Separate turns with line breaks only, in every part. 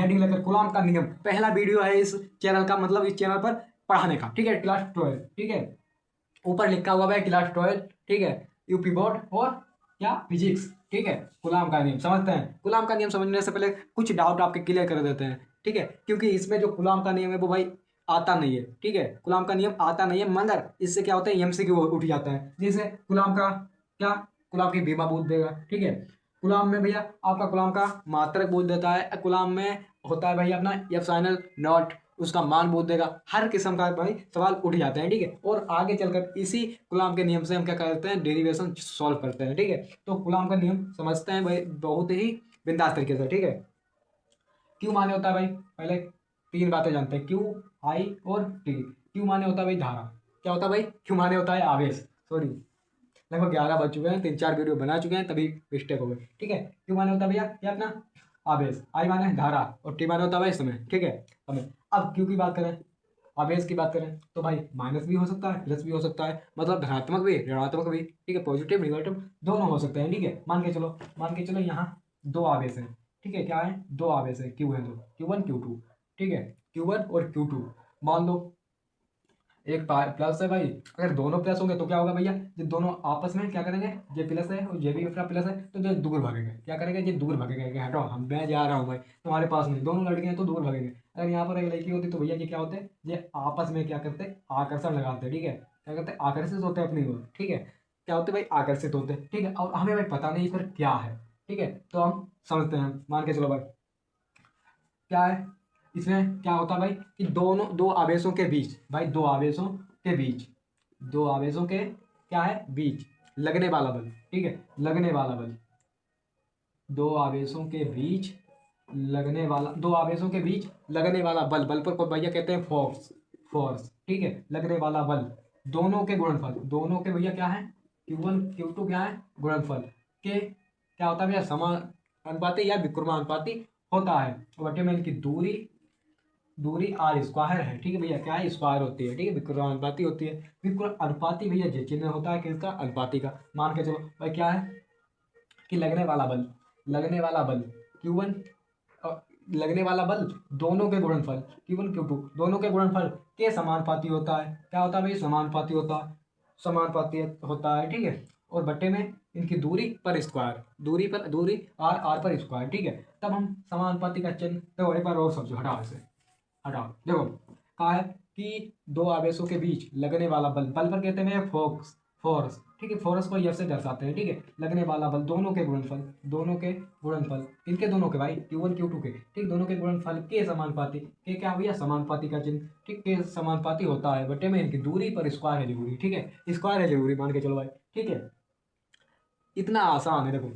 Heading लगकर coulomb का नियम, पहला वीडियो है इस चैनल का, मतलब इस चैनल पर पढ़ाने का, ठीक है, क्लास 12, ठीक है, ऊपर लिखा हुआ है क्लास 12, ठीक है, यूपी बोर्ड और क्या फिजिक्स, ठीक है। कूलाम का नियम समझते हैं। कूलाम का नियम समझने से पहले कुछ डाउट आपके क्लियर कर देते हैं, ठीक है, क्योंकि इसमें जो कूलाम का नियम है वो भाई आता नहीं है, ठीक है, कूलाम का नियम आता नहीं है, मगर इससे क्या होता है एमसीक्यू उठ जाता है, जैसे कूलाम का क्या, कूलाम की बीमा बोल देगा, ठीक है। कूलाम में भैया आपका कूलाम का मात्रक बोल देता है, कूलाम में होता है भैया अपना एप्सिलॉन नॉट, उसका मान बोल देगा, हर किस्म का भाई सवाल उठ जाते हैं, ठीक है। और आगे चलकर इसी कूलाम के नियम से हम क्या करते हैं, डेरिवेशन सॉल्व करते हैं, ठीक है। तो कूलाम का नियम समझते हैं भाई बहुत ही बिंदास तरीके से, ठीक है। क्यू माने होता है भाई, पहले तीन बातें जानते हैं, क्यू, आई और टी। क्यू माने होता है भाई धारा, क्या होता है भाई, क्यू माने होता है आवेश, सॉरी लगभग 11 बज चुके हैं, 3-4 वीडियो बना चुके हैं तभी मिस्टेक हो गई, ठीक है। क्यू माने होता है भैया क्या अपना आवेश, आई माने धारा और टी माने होता है भाई समय, ठीक है, समय। अब क्यू की बात करें, आवेश की बात करें तो भाई माइनस भी हो सकता है प्लस भी हो सकता है, मतलब धनात्मक भी ऋणात्मक भी, ठीक है, पॉजिटिव निगेटिव दोनों हो सकते हैं, ठीक है। मान के चलो यहाँ दो आवेश हैं, ठीक है, क्या है, दो आवेश है, क्यू है, दो, Q1 Q2, ठीक है, Q1 और Q2। मान लो एक प्लस है भाई, अगर दोनों प्लस होंगे तो क्या होगा भैया, ये दोनों आपस में क्या करेंगे, ये प्लस है और ये भी अपना प्लस है, तो ये दूर भागेंगे, क्या करेंगे, ये दूर भागेंगे कि हटाओ हम मैं जा रहा हूँ भाई तुम्हारे पास नहीं, दोनों लड़के हैं तो दूर भागेंगे। अगर यहाँ पर एक लड़की होती तो भैया ये क्या होते हैं, ये आपस में क्या करते, आकर्षण लगाते, ठीक है, क्या करते, आकर्षित होते हैं अपनी ओर, ठीक है, क्या होते भाई, आकर्षित होते हैं, ठीक है। और हमें भाई पता नहीं इस पर क्या है, ठीक है, तो हम समझते हैं, मान के चलो भाई क्या है, इसमें क्या होता है भाई कि दोनों दो आवेशों के बीच, भाई दो आवेशों के बीच, दो आवेशों के क्या है बीच लगने वाला बल, ठीक है, लगने वाला बल, दो आवेशों के बीच लगने वाला, दो आवेशों के बीच लगने वाला बल, बल पर भैया कहते हैं फोर्स, फोर्स, ठीक है, लगने वाला बल, दोनों के गुणनफल, दोनों के भैया क्या है, Q1 Q2 क्या है, गुणनफल के क्या होता है भैया, समानुपाती या विक्रमानुपाती होता है, बटे में इनकी दूरी, दूरी आर स्क्वायर है, ठीक है भैया, क्या है, स्क्वायर होती है, ठीक है, विक्रम अनुपाती होती है। विक्रम अनुपाती भैया जे चिन्ह होता है किसका, अनुपाती का। मान के चलो भाई क्या है कि लगने वाला बल, लगने वाला बल Q1, लगने वाला बल दोनों के गुणनफल Q1 Q2 दोनों के गुणनफल के समानुपाती होता है, क्या होता है भाई, समानुपाती होता है, समानुपाती होता है, ठीक है। और बट्टे में इनकी दूरी पर स्क्वायर, दूरी पर दूरी आर, आर पर स्क्वायर, ठीक है। तब हम समानुपाती का चिन्ह, तो एक बार और समझो, हटाओ इसे, हटाओ, देखो कहा है कि दो आवेशों के बीच लगने वाला बल, बल पर कहते हैं फोर्स, फोर्स, ठीक है, फोर्स को एफ से दर्शाते हैं, ठीक है, लगने वाला बल दोनों के गुणनफल, दोनों के गुणनफल, इनके दोनों के भाई Q1 Q2 के, ठीक, दोनों के गुणनफल के समानुपाती, के क्या भैया, समानुपाती का चिन्ह, ठीक, के समानुपाती होता है, बटे में इनकी दूरी पर स्क्वायर है जरूरी, ठीक है, स्क्वायर है जरूरी, मान के चलो भाई, ठीक है। इतना आसान है, देखो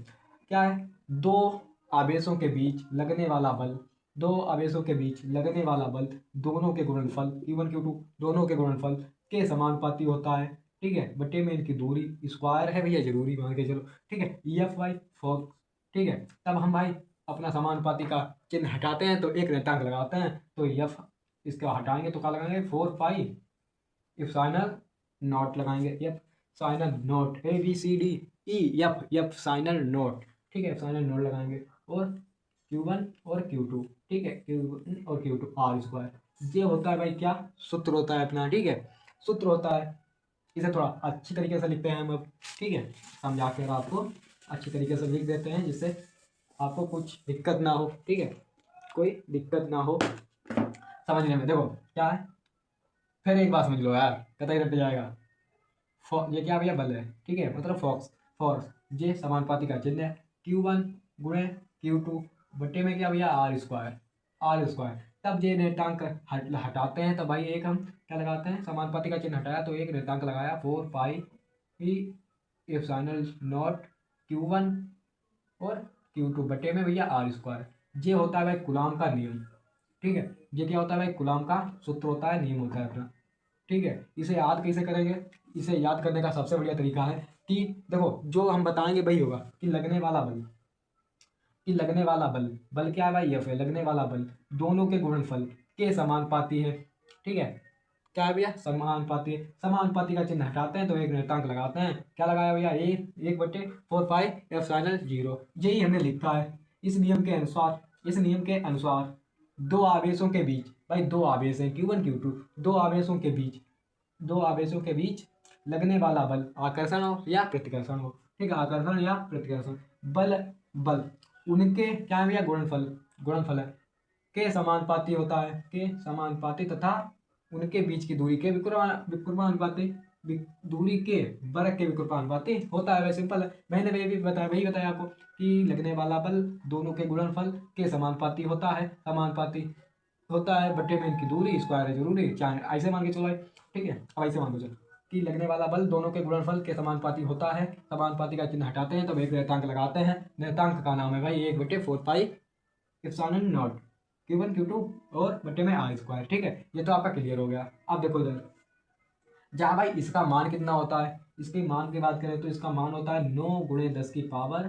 क्या है, दो आवेशों के बीच लगने वाला बल, दो आवेशों के बीच लगने वाला बल दोनों के गुणनफल Q1 Q2 दोनों के गुणनफल के समानुपाती होता है, ठीक है, बटे में इनकी दूरी स्क्वायर है भैया जरूरी, मान के चलो, ठीक है, EF बाई 4, ठीक है। तब हम भाई अपना समानुपाती का चिन्ह हटाते हैं तो एक रेतांक लगाते हैं, तो EF इसका हटाएंगे तो क्या लगाएंगे, 4 पाई एप्सिलॉन नॉट लगाएंगे, एफ साइनल नॉट, एफ साइनल नॉट, ठीक है, साइनल नॉट लगाएंगे, और Q1 और Q2, ठीक है, Q1 और Q2 आर स्क्वायर, ये होता है भाई क्या, सूत्र होता है अपना, ठीक है, सूत्र होता है। इसे थोड़ा अच्छी तरीके से लिखते हैं हम अब, ठीक है, समझा कर आपको अच्छी तरीके से लिख देते हैं जिससे आपको कुछ दिक्कत ना हो, ठीक है, कोई दिक्कत ना हो समझने में। देखो क्या है, फिर एक बात समझ लो यार, कतई रट जाएगा, ये क्या भैया बल है, ठीक है, मतलब फोर्स, फोर्स ये समानुपाती का चिन्ह है, Q1 गुणे Q2 बटे में क्या भैया आर स्क्वायर, आर स्क्वायर। तब ये नेतांक हटाते हैं तो भाई एक हम क्या लगाते हैं, समानुपाती का चिन्ह हटाया तो एक नेतांक लगाया, 4 पाई एप्सिलॉन नॉट Q1 और Q2 बटे में भैया आर स्क्वायर। ये होता है भाई कूलाम का नियम, ठीक है, ये क्या होता है भाई, कूलाम का सूत्र होता है, नियम होता है अपना, ठीक है। इसे याद कैसे करेंगे, इसे याद करने का सबसे बढ़िया तरीका है कि देखो जो हम बताएंगे वही होगा कि लगने वाला बल, कि लगने वाला बल, बल क्या है भाई, एफ है, लगने वाला बल दोनों के गुणनफल के समानुपाती है, ठीक है, क्या है भैया, समानुपाती है। समानुपाती का चिन्ह हटाते हैं तो एक नियतांक लगाते हैं, क्या लगाया भैया, ए 1/4 पाई एप्सिलॉन 0, यही हमने लिखा है। इस नियम के अनुसार, इस नियम के अनुसार दो आवेशों के बीच, भाई दो आवेश हैं Q1 Q2, दो आवेशों के बीच लगने वाला बल आकर्षण हो या प्रतिकर्षण हो, ठीक है, आकर्षण या प्रतिकर्षण, बल बल उनके क्या है भैया, गुणनफल है, के समानुपाती होता है, के समानुपाती तथा उनके बीच की दूरी के विकर्मानुपाती, दूरी के वर्ग के विकर्मानुपाती होता है। वह सिंपल है, मैंने वही बताया आपको कि लगने वाला बल दोनों के गुणनफल के समानुपाती होता है, बट्टे में इनकी दूरी, स्क्वायर है जरूरी, चाहे ऐसे मान के चलो भाई, ठीक है। अब ऐसे मान के चलो कि लगने वाला बल दोनों के गुणनफल के समानुपाती होता है, समानुपाती का चिन्ह हटाते हैं तो एक नियतांक लगाते हैं, नियतांक का नाम है भाई 1/4 pi epsilon not Q1 Q2 और बट्टे में R स्क्वायर, ठीक है। ये तो आपका क्लियर हो गया। अब देखो इधर, जहाँ भाई इसका मान कितना होता है, इसके मान की बात करें तो इसका मान होता है 9 × 10 की पावर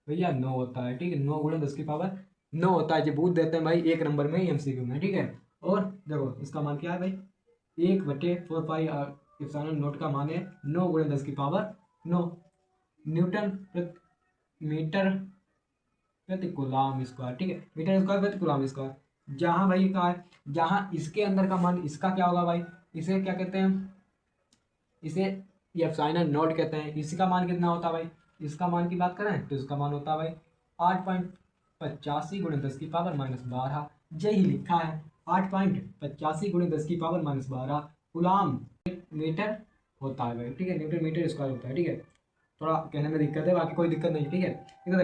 भैया 9 होता है, ठीक है, 9 × 10 की पावर 9 होता है, जो पूछ देते हैं भाई एक नंबर में MCQ में, ठीक है। और देखो इसका मान क्या है भाई, 1/4 पाई एप्सिलॉन नॉट का मान है 9 × 10 की पावर 9 न्यूटन प्रति मीटर प्रति कूलम स्क्वायर, ठीक है, मीटर स्क्वायर प्रति कूलम स्क्वायर। जहाँ भाई का है, जहाँ इसके अंदर का मान इसका क्या होगा भाई, इसे क्या कहते हैं, इसे एप्सिलॉन नॉट कहते हैं। इसका मान कितना होता है भाई, इसका मान की बात करें तो इसका मान होता है भाई 8.85 × 10 की पावर -12, यही लिखा है 8.85 × 10 की पावर -12 कूलम मीटर होता है भाई, ठीक है, न्यूटन मीटर स्क्वायर होता है, ठीक है। थोड़ा कहने में दिक्कत है, बाकी कोई दिक्कत नहीं, ठीक है। इधर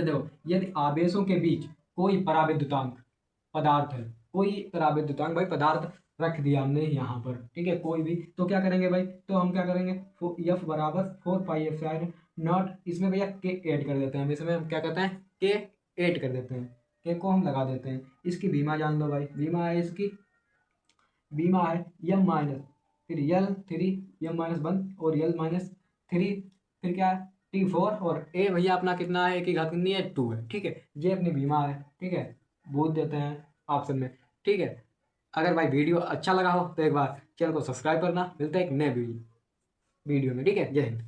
देखो यदि आवेशों के बीच कोई पराविद्युतांक पदार्थ है, कोई पराविद्युतांक भाई पदार्थ रख दिया हमने यहाँ पर, ठीक है, कोई भी, तो क्या करेंगे भाई, तो हम क्या करेंगे, F बराबर 4 पाई एप्सिलॉन नॉट, इसमें भैया के ऐड कर देते हैं, इसमें हम क्या कहते हैं, के ऐड कर देते हैं, के को हम लगा देते हैं। इसकी बीमा जान लो भाई, बीमा है इसकी, बीमा है M माइनस फिर L3 M-1 और L-3, फिर क्या है T4 और A भैया अपना कितना है, की घात कितनी है 2 है, ठीक है, ये अपनी बीमा है, ठीक है, बोल देते हैं ऑप्शन में, ठीक है। अगर भाई वीडियो अच्छा लगा हो तो एक बार चैनल को सब्सक्राइब करना, मिलता है एक नए वीडियो में, ठीक है, जय हिंद।